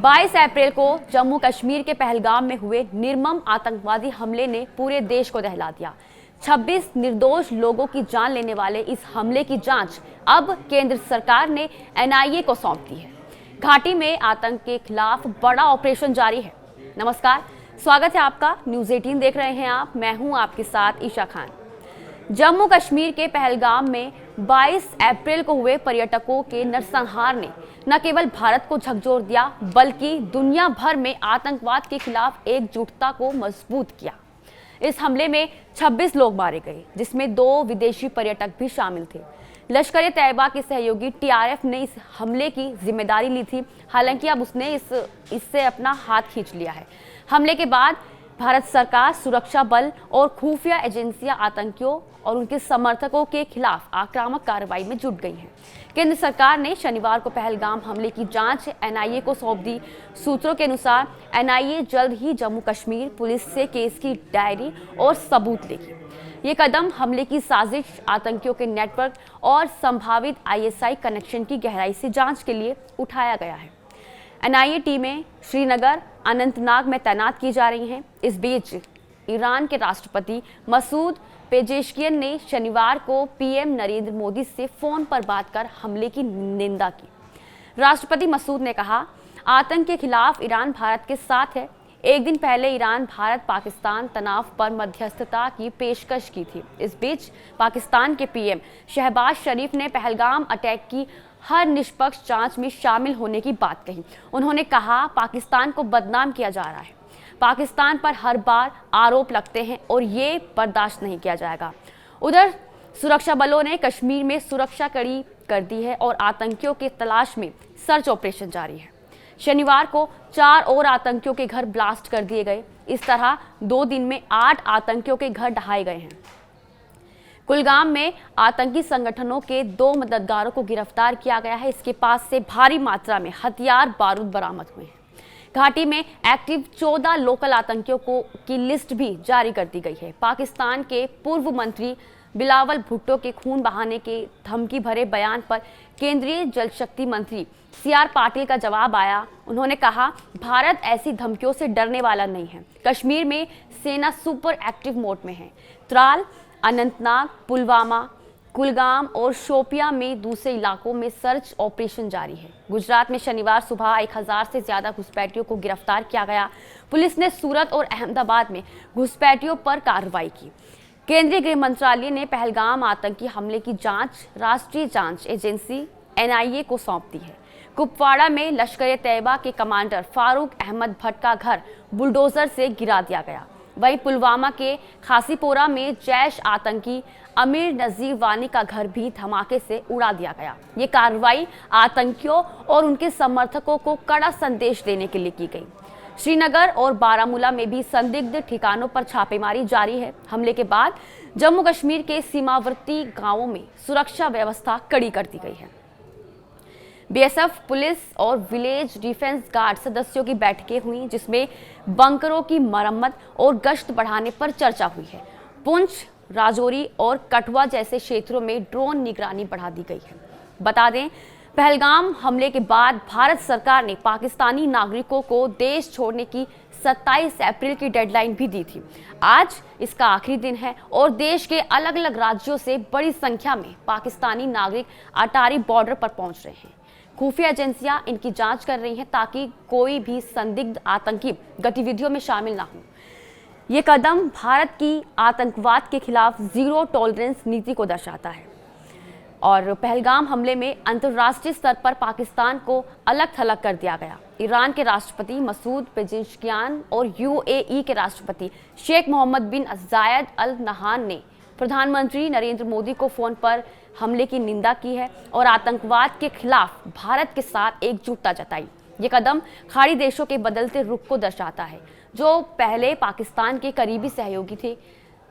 22 अप्रैल को जम्मू कश्मीर के पहलगाम में हुए निर्मम आतंकवादी हमले ने पूरे देश को दहला दिया। 26 निर्दोष लोगों की जान लेने वाले इस हमले की जांच अब केंद्र सरकार ने एनआईए को सौंप दी है। घाटी में आतंक के खिलाफ बड़ा ऑपरेशन जारी है। नमस्कार, स्वागत है आपका। न्यूज़ 18 देख रहे हैं आप। मैं हूं आपके साथ ईशा खान। जम्मू कश्मीर के पहलगाम में 22 अप्रैल को हुए पर्यटकों के नरसंहार ने न केवल भारत को झकझोर दिया, बल्कि दुनिया भर में आतंकवाद के खिलाफ एकजुटता को मजबूत किया। इस हमले में 26 लोग मारे गए, जिसमें 2 विदेशी पर्यटक भी शामिल थे। लश्कर-ए-तैयबा के सहयोगी टीआरएफ ने इस हमले की जिम्मेदारी ली थी। हालांकि अब उसने इससे अपना हाथ खींच लिया है। हमले के बाद भारत सरकार, सुरक्षा बल और खुफिया एजेंसियां आतंकियों और उनके समर्थकों के खिलाफ आक्रामक कार्रवाई में जुट गई हैं। केंद्र सरकार ने शनिवार को पहलगाम हमले की जांच एनआईए को सौंप दी। सूत्रों के अनुसार एनआईए जल्द ही जम्मू कश्मीर पुलिस से केस की डायरी और सबूत लेगी। ये कदम हमले की साजिश, आतंकियों के नेटवर्क और संभावित आईएसआई कनेक्शन की गहराई से जांच के लिए उठाया गया है। एनआईए टीमें श्रीनगर, अनंतनाग में तैनात की जा रही हैं। इस बीच ईरान के राष्ट्रपति मसूद पेजेश्कियन ने शनिवार को पीएम नरेंद्र मोदी से फोन पर बात कर हमले की निंदा की। राष्ट्रपति मसूद ने कहा, आतंक के खिलाफ ईरान भारत के साथ है। एक दिन पहले ईरान भारत पाकिस्तान तनाव पर मध्यस्थता की पेशकश की थी। इस बीच पाकिस्तान के पीएम शहबाज शरीफ ने पहलगाम अटैक की हर निष्पक्ष जांच में शामिल होने की बात कही। उन्होंने कहा, पाकिस्तान को बदनाम किया जा रहा है। पाकिस्तान पर हर बार आरोप लगते हैं और ये बर्दाश्त नहीं किया जाएगा। उधर सुरक्षा बलों ने कश्मीर में सुरक्षा कड़ी कर दी है और आतंकियों के तलाश में सर्च ऑपरेशन जारी है। शनिवार को 4 और आतंकियों के घर ब्लास्ट कर दिए गए। इस तरह 2 दिन में 8 आतंकियों के घर ढहाए गए हैं। कुलगाम में आतंकी संगठनों के 2 मददगारों को गिरफ्तार किया गया है। इसके पास से भारी मात्रा में हथियार बारूद बरामद हुए हैं। घाटी में एक्टिव 14 लोकल आतंकियों की लिस्ट भी जारी कर दी गई है। पाकिस्तान के पूर्व मंत्री बिलावल भुट्टो के खून बहाने के धमकी भरे बयान पर केंद्रीय जल शक्ति मंत्री सीआर पाटिल का जवाब आया। उन्होंने कहा, भारत ऐसी धमकियों से डरने वाला नहीं है। कश्मीर में सेना सुपर एक्टिव मोड में है। त्राल, अनंतनाग, पुलवामा, कुलगाम और शोपियां में दूसरे इलाकों में सर्च ऑपरेशन जारी है। गुजरात में शनिवार सुबह 1000 से ज्यादा घुसपैठियों को गिरफ्तार किया गया। पुलिस ने सूरत और अहमदाबाद में घुसपैठियों पर कार्रवाई की। केंद्रीय गृह मंत्रालय ने पहलगाम आतंकी हमले की जांच राष्ट्रीय जांच एजेंसी एनआईए को सौंप दी है। कुपवाड़ा में लश्कर-ए-तैयबा के कमांडर फारूक अहमद भट्ट का घर बुलडोजर से गिरा दिया गया। वहीं पुलवामा के खासीपोरा में जैश आतंकी अमीर नजीर वानी का घर भी धमाके से उड़ा दिया गया। ये कार्रवाई आतंकियों और उनके समर्थकों को कड़ा संदेश देने के लिए की गई। श्रीनगर और बारामूला में भी संदिग्ध ठिकानों पर छापेमारी जारी है। हमले के बाद जम्मू कश्मीर के सीमावर्ती गांवों में सुरक्षा व्यवस्था कड़ी कर दी गई है। बीएसएफ, पुलिस और विलेज डिफेंस गार्ड सदस्यों की बैठकें हुई, जिसमें बंकरों की मरम्मत और गश्त बढ़ाने पर चर्चा हुई है। पुंछ, राजौरी और कठुआ जैसे क्षेत्रों में ड्रोन निगरानी बढ़ा दी गई है। बता दें, पहलगाम हमले के बाद भारत सरकार ने पाकिस्तानी नागरिकों को देश छोड़ने की 27 अप्रैल की डेडलाइन भी दी थी। आज इसका आखिरी दिन है और देश के अलग अलग राज्यों से बड़ी संख्या में पाकिस्तानी नागरिक अटारी बॉर्डर पर पहुंच रहे हैं। खुफिया एजेंसियां इनकी जांच कर रही हैं ताकि कोई भी संदिग्ध आतंकी गतिविधियों में शामिल ना हो। ये कदम भारत की आतंकवाद के खिलाफ जीरो टॉलरेंस नीति को दर्शाता है। और पहलगाम हमले में अंतर्राष्ट्रीय स्तर पर पाकिस्तान को अलग थलग कर दिया गया। ईरान के राष्ट्रपति मसूद पेजेश्कियान और यूएई के राष्ट्रपति शेख मोहम्मद बिन जायद अल नहान ने प्रधानमंत्री नरेंद्र मोदी को फोन पर हमले की निंदा की है और आतंकवाद के खिलाफ भारत के साथ एकजुटता जताई। ये कदम खाड़ी देशों के बदलते रुख को दर्शाता है, जो पहले पाकिस्तान के करीबी सहयोगी थे।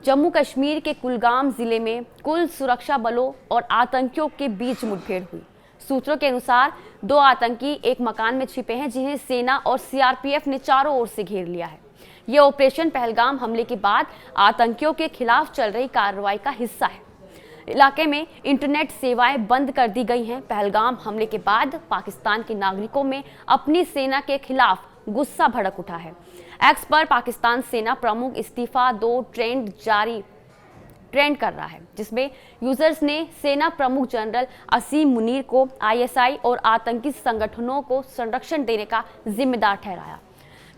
जम्मू कश्मीर के कुलगाम जिले में कुल सुरक्षा बलों और आतंकियों के बीच मुठभेड़ हुई। सूत्रों के अनुसार 2 आतंकी एक मकान में छिपे हैं, जिन्हें सेना और सीआरपीएफ ने चारों ओर से घेर लिया है। ये ऑपरेशन पहलगाम हमले के बाद आतंकियों के खिलाफ चल रही कार्रवाई का हिस्सा है। इलाके में इंटरनेट सेवाएं बंद कर दी गई हैं। पहलगाम हमले के बाद पाकिस्तान के नागरिकों में अपनी सेना के खिलाफ गुस्सा भड़क उठा है। एक्स पर पाकिस्तान सेना प्रमुख इस्तीफा दो ट्रेंड कर रहा है, जिसमें यूजर्स ने सेना प्रमुख जनरल असीम मुनीर को आईएसआई और आतंकी संगठनों को संरक्षण देने का जिम्मेदार ठहराया।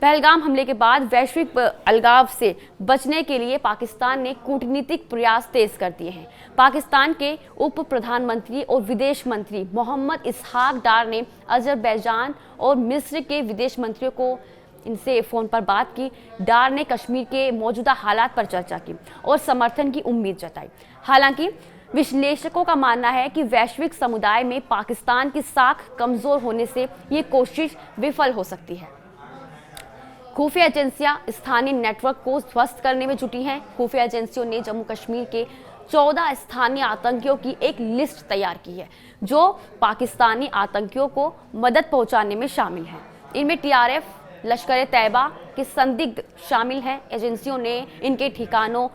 पहलगाम हमले के बाद वैश्विक अलगाव से बचने के लिए पाकिस्तान ने कूटनीतिक प्रयास तेज कर दिए हैं। पाकिस्तान के उप प्रधानमंत्री और विदेश मंत्री मोहम्मद इसहाक डार ने अजरबैजान और मिस्र के विदेश मंत्रियों को इनसे फोन पर बात की। डार ने कश्मीर के मौजूदा हालात पर चर्चा की और समर्थन की उम्मीद जताई। हालांकि विश्लेषकों का मानना है कि वैश्विक समुदाय में पाकिस्तान की साख कमजोर होने से ये कोशिश विफल हो सकती है। खुफिया एजेंसियां स्थानीय नेटवर्क को ध्वस्त करने में जुटी हैं। खुफिया एजेंसियों ने जम्मू कश्मीर के 14 स्थानीय आतंकियों की एक लिस्ट तैयार की है, जो पाकिस्तानी आतंकियों को मदद पहुंचाने में शामिल हैं। इनमें टीआरएफ, लश्कर-ए-तैयबा के संदिग्ध शामिल हैं। एजेंसियों ने इनके ठिकानों,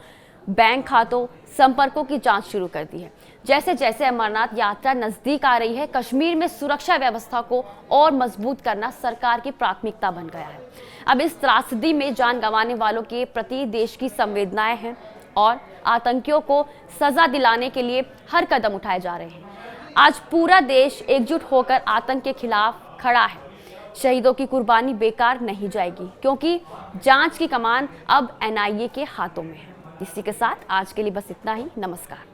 बैंक खातों, संपर्कों की जांच शुरू कर दी है। जैसे जैसे अमरनाथ यात्रा नजदीक आ रही है, कश्मीर में सुरक्षा व्यवस्था को और मजबूत करना सरकार की प्राथमिकता बन गया है। अब इस त्रासदी में जान गंवाने वालों के प्रति देश की संवेदनाएं हैं और आतंकियों को सजा दिलाने के लिए हर कदम उठाए जा रहे हैं। आज पूरा देश एकजुट होकर आतंक के खिलाफ खड़ा है। शहीदों की कुर्बानी बेकार नहीं जाएगी, क्योंकि जांच की कमान अब एनआईए के हाथों में है। इसी के साथ आज के लिए बस इतना ही। नमस्कार।